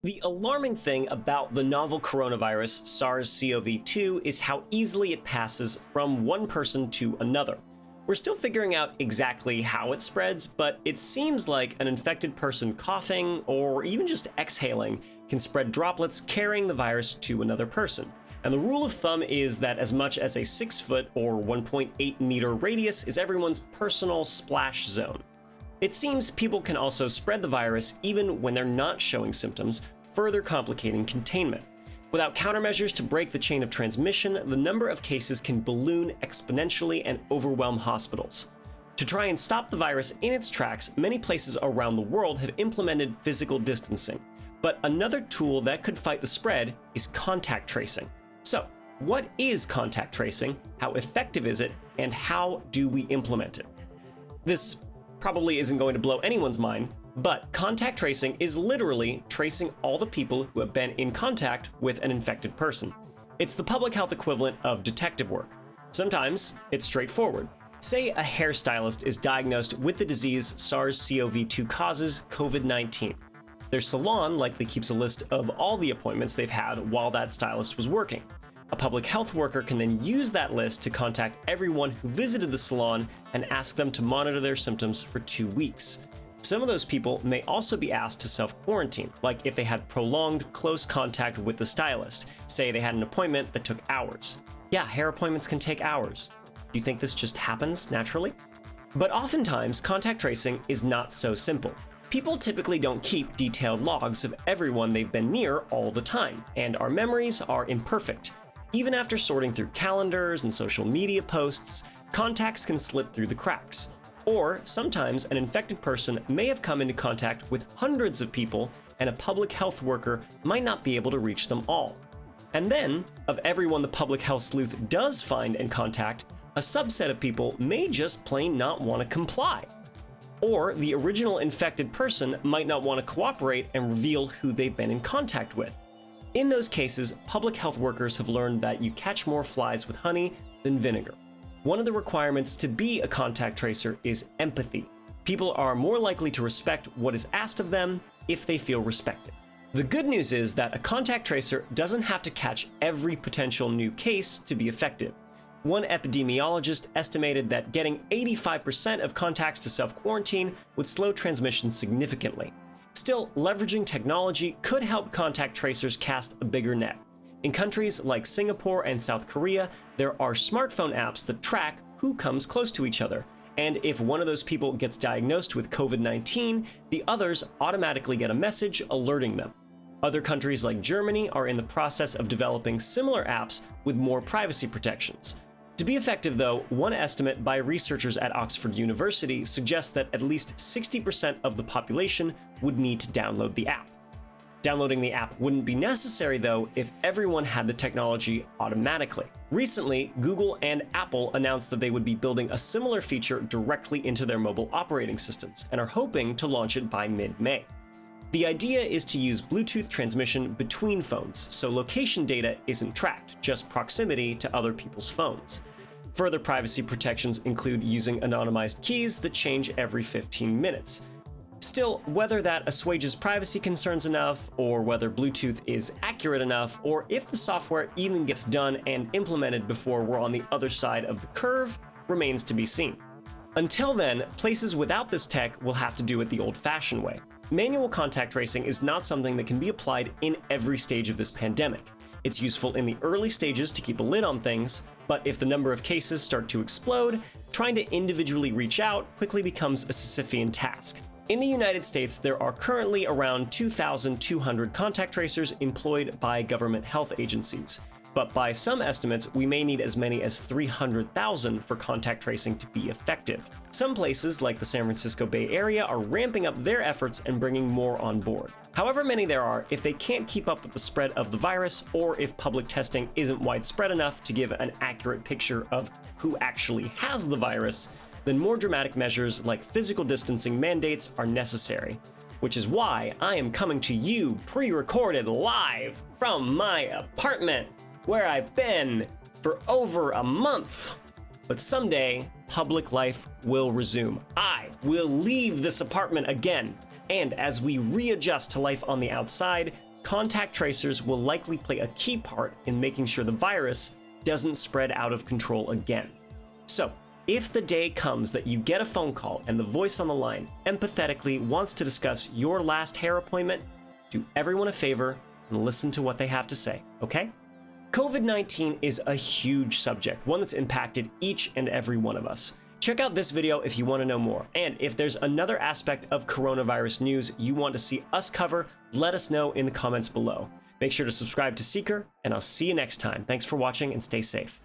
The alarming thing about the novel coronavirus SARS-CoV-2 is how easily it passes from one person to another. We're still figuring out exactly how it spreads, but it seems like an infected person coughing or even just exhaling can spread droplets carrying the virus to another person. And the rule of thumb is that as much as a 6-foot or 1.8 meter radius is everyone's personal splash zone. It seems people can also spread the virus even when they're not showing symptoms, further complicating containment. Without countermeasures to break the chain of transmission, the number of cases can balloon exponentially and overwhelm hospitals. To try and stop the virus in its tracks, many places around the world have implemented physical distancing. But another tool that could fight the spread is contact tracing. So, what is contact tracing, how effective is it, and how do we implement it? This probably isn't going to blow anyone's mind, but contact tracing is literally tracing all the people who have been in contact with an infected person. It's the public health equivalent of detective work. Sometimes it's straightforward. Say a hairstylist is diagnosed with the disease SARS-CoV-2 causes COVID-19. Their salon likely keeps a list of all the appointments they've had while that stylist was working. A public health worker can then use that list to contact everyone who visited the salon and ask them to monitor their symptoms for 2 weeks. Some of those people may also be asked to self-quarantine, like if they had prolonged close contact with the stylist. Say they had an appointment that took hours. Yeah, hair appointments can take hours. Do you think this just happens naturally? But oftentimes, contact tracing is not so simple. People typically don't keep detailed logs of everyone they've been near all the time, and our memories are imperfect. Even after sorting through calendars and social media posts, contacts can slip through the cracks. Or sometimes an infected person may have come into contact with hundreds of people, and a public health worker might not be able to reach them all. And then, of everyone the public health sleuth does find and contact, a subset of people may just plain not want to comply. Or the original infected person might not want to cooperate and reveal who they've been in contact with. In those cases, public health workers have learned that you catch more flies with honey than vinegar. One of the requirements to be a contact tracer is empathy. People are more likely to respect what is asked of them if they feel respected. The good news is that a contact tracer doesn't have to catch every potential new case to be effective. One epidemiologist estimated that getting 85% of contacts to self-quarantine would slow transmission significantly. Still, leveraging technology could help contact tracers cast a bigger net. In countries like Singapore and South Korea, there are smartphone apps that track who comes close to each other, and if one of those people gets diagnosed with COVID-19, the others automatically get a message alerting them. Other countries like Germany are in the process of developing similar apps with more privacy protections. To be effective though, one estimate by researchers at Oxford University suggests that at least 60% of the population would need to download the app. Downloading the app wouldn't be necessary though if everyone had the technology automatically. Recently, Google and Apple announced that they would be building a similar feature directly into their mobile operating systems and are hoping to launch it by mid-May. The idea is to use Bluetooth transmission between phones, so location data isn't tracked, just proximity to other people's phones. Further privacy protections include using anonymized keys that change every 15 minutes. Still, whether that assuages privacy concerns enough, or whether Bluetooth is accurate enough, or if the software even gets done and implemented before we're on the other side of the curve, remains to be seen. Until then, places without this tech will have to do it the old-fashioned way. Manual contact tracing is not something that can be applied in every stage of this pandemic. It's useful in the early stages to keep a lid on things, but if the number of cases start to explode, trying to individually reach out quickly becomes a Sisyphean task. In the United States, there are currently around 2,200 contact tracers employed by government health agencies. But by some estimates, we may need as many as 300,000 for contact tracing to be effective. Some places, like the San Francisco Bay Area, are ramping up their efforts and bringing more on board. However many there are, if they can't keep up with the spread of the virus, or if public testing isn't widespread enough to give an accurate picture of who actually has the virus, then more dramatic measures like physical distancing mandates are necessary. Which is why I am coming to you pre-recorded live from my apartment, where I've been for over a month. But someday, public life will resume. I will leave this apartment again. And as we readjust to life on the outside, contact tracers will likely play a key part in making sure the virus doesn't spread out of control again. So, if the day comes that you get a phone call and the voice on the line empathetically wants to discuss your last hair appointment, do everyone a favor and listen to what they have to say, okay? COVID-19 is a huge subject, one that's impacted each and every one of us. Check out this video if you want to know more, and if there's another aspect of coronavirus news you want to see us cover, let us know in the comments below. Make sure to subscribe to Seeker, and I'll see you next time. Thanks for watching and stay safe.